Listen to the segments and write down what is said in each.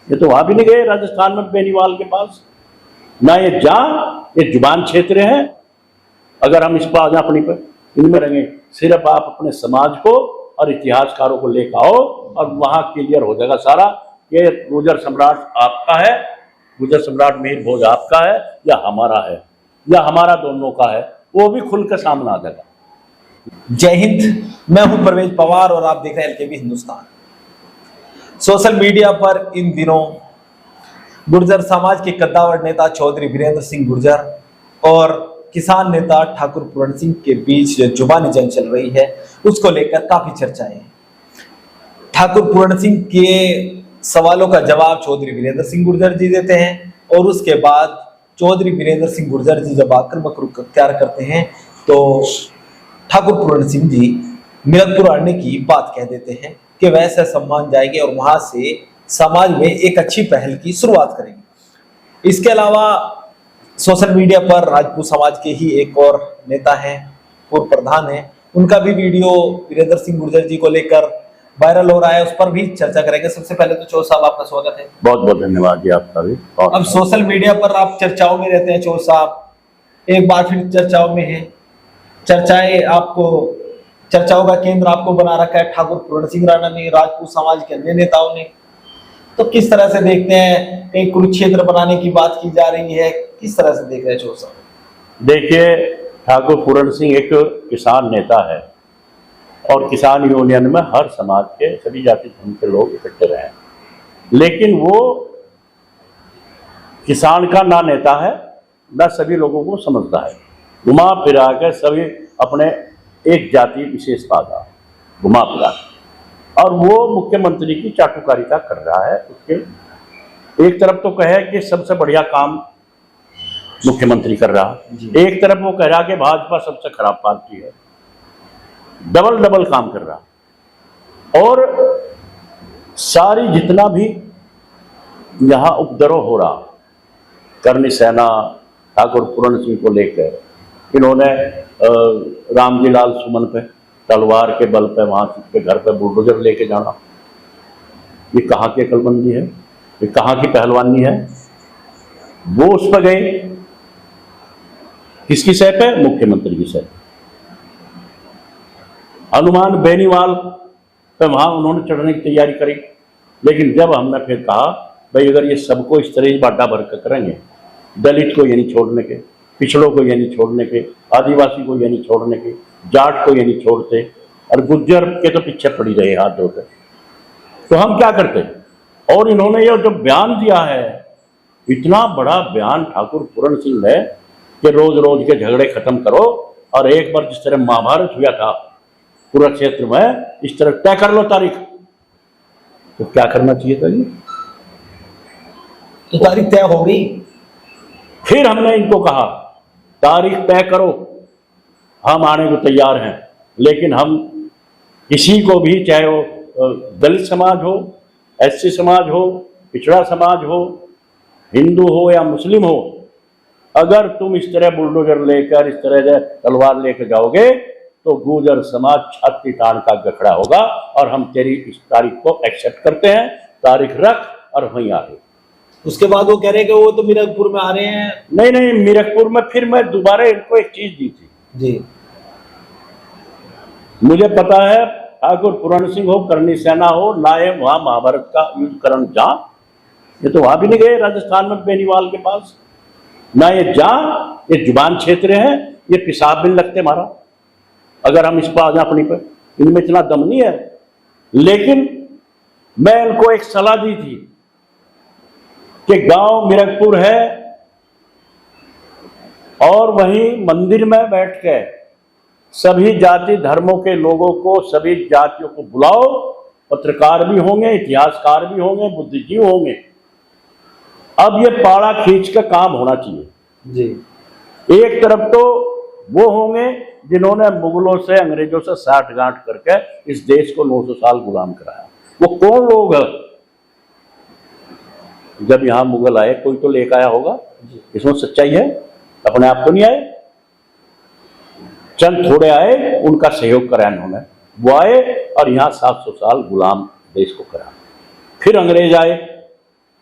ये तो वहां भी नहीं गए, राजस्थान में बेनीवाल के पास ना, ये ये जुबान क्षेत्र है। अगर हम इस पर आ जाए अपनी पर इनमें रहेंगे, सिर्फ आप अपने समाज को और इतिहासकारों को लेकर आओ और वहां क्लियर हो जाएगा सारा। ये गुर्जर सम्राट आपका है, गुर्जर सम्राट मिहिर भोज आपका है या हमारा है, या हमारा दोनों का है, वो भी खुल कर सामने आ जाएगा। जय हिंद, मैं हूं परवेज पवार और आप देख रहे हैं एलकेबी हिंदुस्तान। सोशल मीडिया पर इन दिनों गुर्जर समाज के कद्दावर नेता चौधरी वीरेंद्र सिंह गुर्जर और किसान नेता ठाकुर पूरण सिंह के बीच जो जुबानी जंग चल रही है उसको लेकर काफी चर्चाएं हैं। ठाकुर पूरण सिंह के सवालों का जवाब चौधरी वीरेंद्र सिंह गुर्जर जी देते हैं और उसके बाद चौधरी वीरेंद्र सिंह गुर्जर जी जब आक्रामक रुख अख्तियार करते हैं तो ठाकुर पूरण सिंह जी मिरकपुर आने की बात कह देते हैं कि वैसे सम्मान जाएंगे और वहां से समाज में एक अच्छी पहल की शुरुआत करेंगे। इसके अलावा सोशल मीडिया पर राजपूत समाज के ही एक और नेता हैं, पूर्व प्रधान हैं, उनका भी वीडियो वीरेंद्र सिंह गुर्जर जी को लेकर वायरल हो रहा है, उस पर भी चर्चा करेंगे। सबसे पहले तो चौधरी साहब आपका स्वागत है। बहुत बहुत धन्यवाद जी आपका भी। अब सोशल मीडिया पर आप चर्चाओं में रहते हैं चौधरी साहब, एक बार फिर चर्चाओं में है, चर्चाओं का केंद्र आपको बना रखा है ठाकुर पूरण सिंह राणा ने, राजपूत समाज के अन्य नेताओं ने। तो किस तरह से देखते हैं, कहीं कुरुक्षेत्र बनाने की बात की जा रही है, किस तरह से देख रहे हैं चौधरी साहब? देखिए, ठाकुर पूरण सिंह एक किसान नेता है और किसान यूनियन में हर समाज के सभी जाति धर्म के लोग इकट्ठे रहे, लेकिन वो किसान का ना नेता है ना सभी लोगों को समझता है। घुमा फिरा कर सभी अपने एक जाति विशेषता का घुमा फिरा, और वो मुख्यमंत्री की चाटुकारिता कर रहा है। उसके एक तरफ तो कहे कि सबसे बढ़िया काम मुख्यमंत्री कर रहा, एक तरफ वो कह रहा कि भाजपा सबसे खराब पार्टी है। डबल डबल काम कर रहा। और सारी जितना भी यहाँ उपद्रव हो रहा करनी सेना ठाकुर पूरण सिंह को लेकर, इन्होंने रामजी लाल सुमन पे तलवार के बल पे वहां के घर पे बुलडोजर लेके जाना, ये कहाँ की अकलमंदी है, ये कहाँ की पहलवानी है? वो उस पर गए किसकी सह पे? मुख्यमंत्री की सह। हनुमान बेनीवाल पे वहां उन्होंने चढ़ने की तैयारी करी, लेकिन जब हमने फिर कहा भाई अगर ये सबको इस तरह बाटा भर कर करेंगे, दलित को ये नहीं छोड़ने के, पिछड़ों को ये नहीं छोड़ने के, आदिवासी को ये नहीं छोड़ने के, जाट को ये नहीं छोड़ते, और गुज्जर के तो पीछे पड़ी रहे हाथ धोकर, तो हम क्या करते? और इन्होंने ये जो बयान दिया है, इतना बड़ा बयान ठाकुर पूरण सिंह ने कि रोज रोज के झगड़े खत्म करो, और एक बार जिस तरह महाभारत हुआ था कुरुक्षेत्र में, इस तरह तय कर लो तारीख। तो क्या करना चाहिए था जी? तो तारीख तय हो गई। फिर हमने इनको कहा तारीख तय करो, हम आने को तैयार हैं, लेकिन हम किसी को भी, चाहे वो दलित समाज हो, एससी समाज हो, पिछड़ा समाज हो, हिंदू हो या मुस्लिम हो, अगर तुम इस तरह बुलडोजर लेकर, इस तरह तलवार लेकर जाओगे तो गुर्जर समाज छाती तान का गखड़ा होगा, और हम तेरी इस तारीख को एक्सेप्ट करते हैं, तारीख रख और वहीं आ रहे। उसके बाद वो कह रहे कि वो तो मिरकपुर में आ रहे हैं। नहीं, मिरकपुर में फिर मैं दोबारा इनको एक चीज दी थी जी। मुझे पता है ठाकुर पूरण सिंह हो, करनी सेना हो, ना ये वहां महाभारत का युद्ध करण जा, ये तो वहां भी नहीं गए, राजस्थान में बेनीवाल के पास ना, ये जुबान क्षेत्र है, ये पेशाब भी नहीं लगते मारा। अगर हम इस पर आ जाए अपनी पर, इनमें इतना दम नहीं है। लेकिन मैं इनको एक सलाह दी थी कि गांव मिरकपुर है और वहीं मंदिर में बैठ के सभी जाति धर्मों के लोगों को, सभी जातियों को बुलाओ, पत्रकार भी होंगे, इतिहासकार भी होंगे, बुद्धिजीवी होंगे। अब ये पाड़ा खींच का काम होना चाहिए जी। एक तरफ तो वो होंगे जिन्होंने मुगलों से, अंग्रेजों से साठ गांठ करके इस देश को 900 साल गुलाम कराया। वो कौन लोग हैं? जब यहां मुगल आए कोई तो लेकर आया होगा, इसमें सच्चाई है, अपने आप तो नहीं आए, चंद थोड़े आए, उनका सहयोग कराया उन्होंने। वो आए और यहाँ 700 साल गुलाम देश को करा। फिर अंग्रेज आए,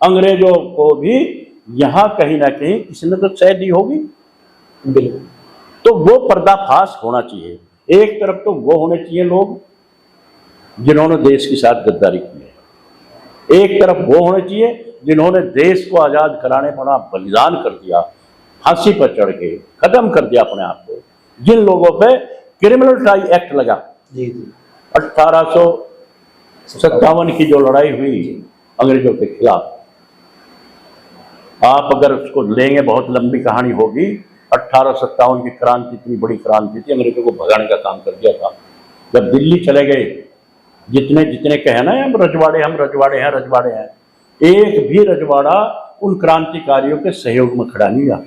अंग्रेजों को भी यहाँ कहीं ना कहीं किसी ने तो सह दी होगी। बिल्कुल। तो वो पर्दाफाश होना चाहिए। एक तरफ तो वो होने चाहिए लोग जिन्होंने देश के साथ गद्दारी की है, एक तरफ वो होने चाहिए जिन्होंने देश को आजाद कराने पर बलिदान कर दिया, फांसी पर चढ़ के खत्म कर दिया अपने आप को। जिन लोगों पे क्रिमिनल ट्राई एक्ट लगा, जी जी, 1857 की जो लड़ाई हुई अंग्रेजों के खिलाफ, आप अगर उसको लेंगे बहुत लंबी कहानी होगी। 1857 की क्रांति इतनी बड़ी क्रांति थी, अंग्रेजों को भगाने का काम कर दिया था। जब दिल्ली चले गए, जितने जितने कहे ना हम रजवाड़े हैं, रजवाड़े हैं, एक भी रजवाड़ा उन क्रांतिकारियों के सहयोग में खड़ा नहीं हुआ।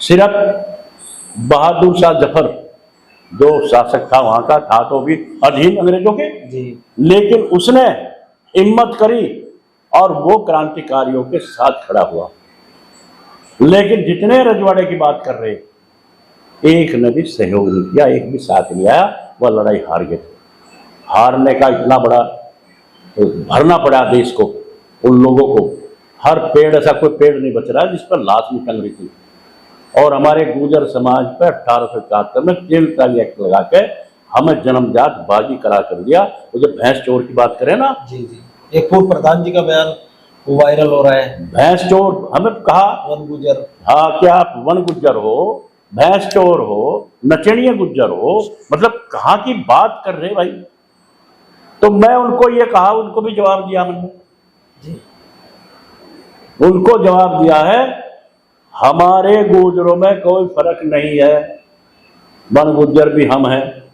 सिर्फ बहादुर शाह जफर जो शासक था वहां का, था तो भी अधीन अंग्रेजों के जी, लेकिन उसने हिम्मत करी और वो क्रांतिकारियों के साथ खड़ा हुआ। लेकिन जितने रजवाड़े की बात कर रहे, एक ने भी सहयोग नहीं किया, एक भी साथ नहीं आया, वह लड़ाई हार गए थे। हारने का इतना बड़ा भरना पड़ा देश को, उन लोगों को। हर पेड़, ऐसा कोई पेड़ नहीं बच रहा जिस पर लाश नहीं टंग रही थी। और हमारे गुर्जर समाज पर 1871 में क्रिमिनल ट्राई एक्ट लगा के हमें जन्मजात बागी करा कर दिया। वो जो भैंस चोर की बात करें ना, जी जी, एक पूर्व प्रधान जी का बयान वो वायरल हो रहा है, भैंस चोर, हमें कहा वन गुजर। हाँ, क्या आप वन गुज्जर हो, भैंस चोर हो, नचनिया गुज्जर हो, मतलब कहाँ की बात कर रहे भाई। तो मैं उनको ये कहा, उनको भी जवाब दिया मैंने जी, उनको जवाब दिया है, हमारे गुर्जरों में कोई फर्क नहीं है, वन गुज्जर भी हम हैं,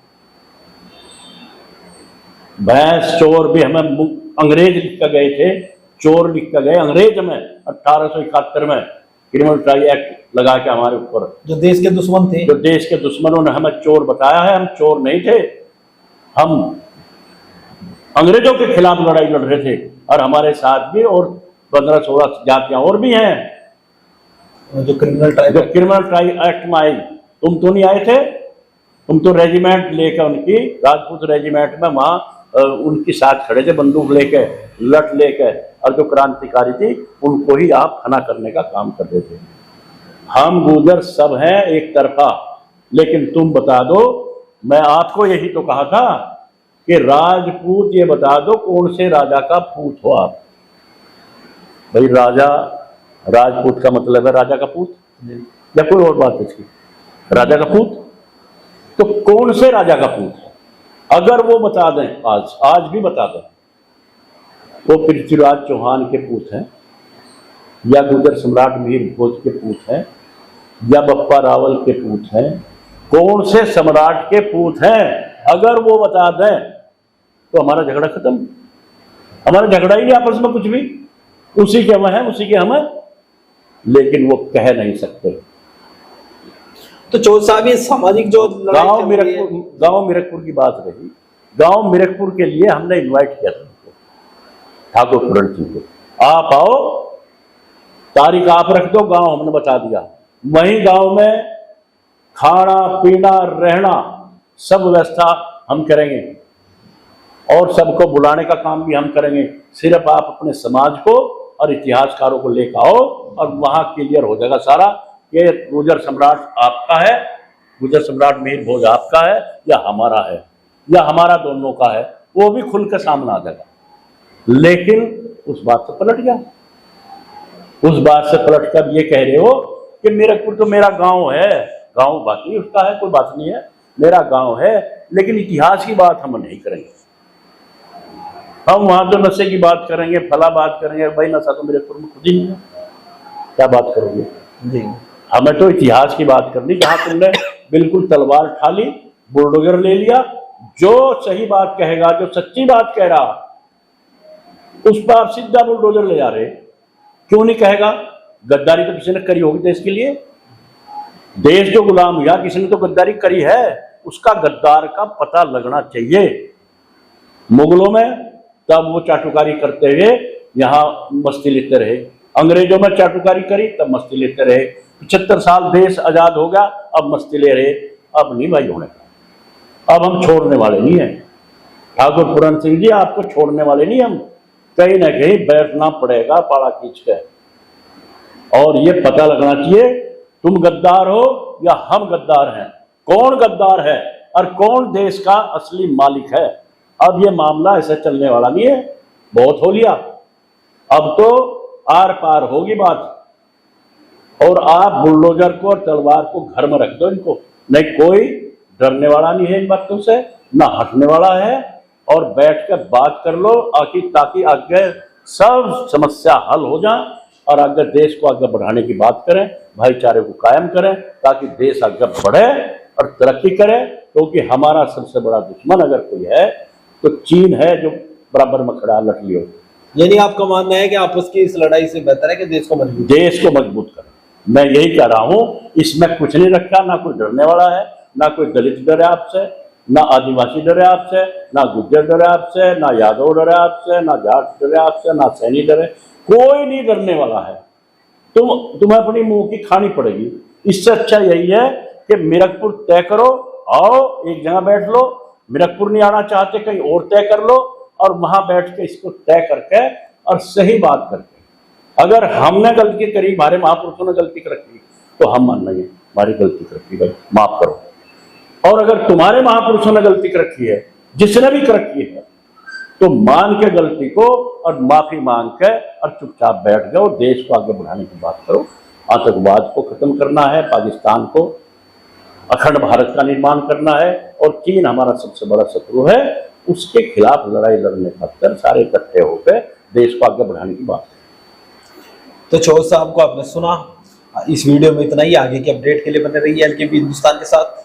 भैंस चोर भी हमें। अंग्रेज लिख कर गए थे, चोर लिख कर गए अंग्रेज में 1871 में क्रिमिनल ट्राई एक्ट लगा के हमारे ऊपर। जो देश के दुश्मन थे, जो देश के दुश्मनों ने हमें चोर बताया है, हम चोर नहीं थे, हम अंग्रेजों के खिलाफ लड़ाई लड़ रहे थे। और हमारे साथ भी और 15-16 जातियां और भी हैं जो क्रिमिनल ट्राई एक्ट में आई। तुम तो नहीं आए थे, तुम तो रेजिमेंट लेकर, उनकी राजपूत रेजिमेंट में वहां उनके साथ खड़े थे, बंदूक लेके, लठ लेके, और जो क्रांतिकारी थी उनको ही आप खना करने का काम कर रहे थे। हम गुर्जर सब हैं एक तरफा, लेकिन तुम बता दो, मैं आपको यही तो कहा था कि राजपूत ये बता दो कौन से राजा का पूत हो आप। भाई राजा, राजपूत का मतलब है राजा का पूत, या कोई और बात इसकी, राजा का पूत, तो कौन से राजा का पूत है? अगर वो बता दें, आज भी बता दें, वो पृथ्वीराज चौहान के पूत हैं, या गुर्जर सम्राट मिहिर भोज के पूत हैं, या बप्पा रावल के पूत हैं, कौन से सम्राट के पूत हैं, अगर वो बता दें तो हमारा झगड़ा खत्म। हमारा झगड़ा ही नहीं आपस में कुछ भी, उसी के हम हैं, उसी के हम हैं, लेकिन वो कह नहीं सकते। तो चौधरी साहब ये सामाजिक जो गांव मीरकपुर की बात रही, गांव मीरकपुर के लिए हमने इनवाइट किया था ठाकुर पूरण सिंह को, आप आओ, तारीख आप रख दो, गांव हमने बता दिया। वहीं गांव में खाना पीना रहना सब व्यवस्था हम करेंगे और सबको बुलाने का काम भी हम करेंगे। सिर्फ आप अपने समाज को और इतिहासकारों को लेकर आओ और वहां क्लियर हो जाएगा सारा कि गुर्जर सम्राट आपका है, गुर्जर सम्राट मिहिर भोज आपका है या हमारा है, या हमारा दोनों का है, वो भी खुल कर सामने आ जाएगा। लेकिन उस बात से पलट गया, उस बात से पलट कर ये कह रहे हो कि मीरकपुर तो मेरा गांव है, गांव बाकी उसका है, कोई बात नहीं है, मेरा गांव है, लेकिन इतिहास की बात हम नहीं करेंगे। हम वहां तो नशे की बात करेंगे, फला बात करेंगे, भाई नशा तो मीरकपुर में खुद ही नहीं है, क्या बात करोगे जी। हमें तो इतिहास की बात करनी, जहां तुमने बिल्कुल तलवार उठा ली, बुलडोजर ले लिया, जो सही बात कहेगा, जो सच्ची बात कह रहा, उस पर आप सीधा बुलडोजर ले जा रहे। क्यों नहीं कहेगा? गद्दारी तो किसी ने करी होगी देश के लिए, देश जो गुलाम हुआ किसी ने तो गद्दारी करी है, उसका गद्दार का पता लगना चाहिए। मुगलों में तब वो चाटुकारी करते हुए यहाँ मस्ती लेते रहे, अंग्रेजों में चाटुकारी करी तब मस्ती लेते रहे, 75 साल देश आजाद हो गया, अब मस्ती ले रहे। अब नहीं भाई होने का, अब हम छोड़ने वाले नहीं हैं। ठाकुर पूरण सिंह जी, आपको छोड़ने वाले नहीं हम, कहीं ना कहीं बैठना पड़ेगा पाड़ा खींच के, और ये पता लगना चाहिए तुम गद्दार हो या हम गद्दार हैं, कौन गद्दार है और कौन देश का असली मालिक है। अब ये मामला ऐसे चलने वाला नहीं है, बहुत हो लिया, अब तो आर पार होगी बात। और आप बुलडोजर को और तलवार को घर में रख दो इनको, नहीं कोई डरने वाला नहीं है इन बातों से, ना हटने वाला है, और बैठ कर बात कर लो ताकि आगे सब समस्या हल हो जाए और आगे देश को आगे बढ़ाने की बात करें, भाईचारे को कायम करें ताकि देश आगे बढ़े और तरक्की करे। क्योंकि हमारा सबसे बड़ा दुश्मन अगर कोई है तो चीन है, जो बराबर में खड़ा लट लियो। यानी आपका मानना है कि आपस की इस लड़ाई से बेहतर है कि देश को मजबूत करें। मैं यही कह रहा हूं, इसमें कुछ नहीं रखा, ना कोई डरने वाला है, ना कोई दलित डरे आपसे, ना आदिवासी डरे आपसे, ना गुज्जर डरे आपसे, ना यादव डरे आपसे, ना जाट डरे आपसे, ना सैनी डरे, कोई नहीं डरने वाला है। तुम्हें अपनी मुंह की खानी पड़ेगी। इससे अच्छा यही है कि मीरकपुर तय करो, आओ एक जगह बैठ लो, मीरकपुर नहीं आना चाहते कहीं और तय कर लो, और वहां बैठ के इसको तय करके और सही बात करके, अगर हमने गलती करी, हमारे महापुरुषों ने गलती रखी, तो हम मान लेंगे हमारी गलती रखी, भाई माफ करो। और अगर तुम्हारे महापुरुषों ने गलती रखी है, जिसने भी रखी है, तो मान के गलती को और माफी मांग के और चुपचाप बैठ जाओ, देश को आगे बढ़ाने की बात करो। आतंकवाद को खत्म करना है, पाकिस्तान को, अखंड भारत का निर्माण करना है, और चीन हमारा सबसे बड़ा शत्रु है, उसके खिलाफ लड़ाई लड़ने खातिर सारे इकट्ठे होकर देश को आगे बढ़ाने की बात। तो चौधरी साहब को आपने सुना, इस वीडियो में इतना ही। आगे की अपडेट के लिए बने रहिए LKB हिंदुस्तान के साथ।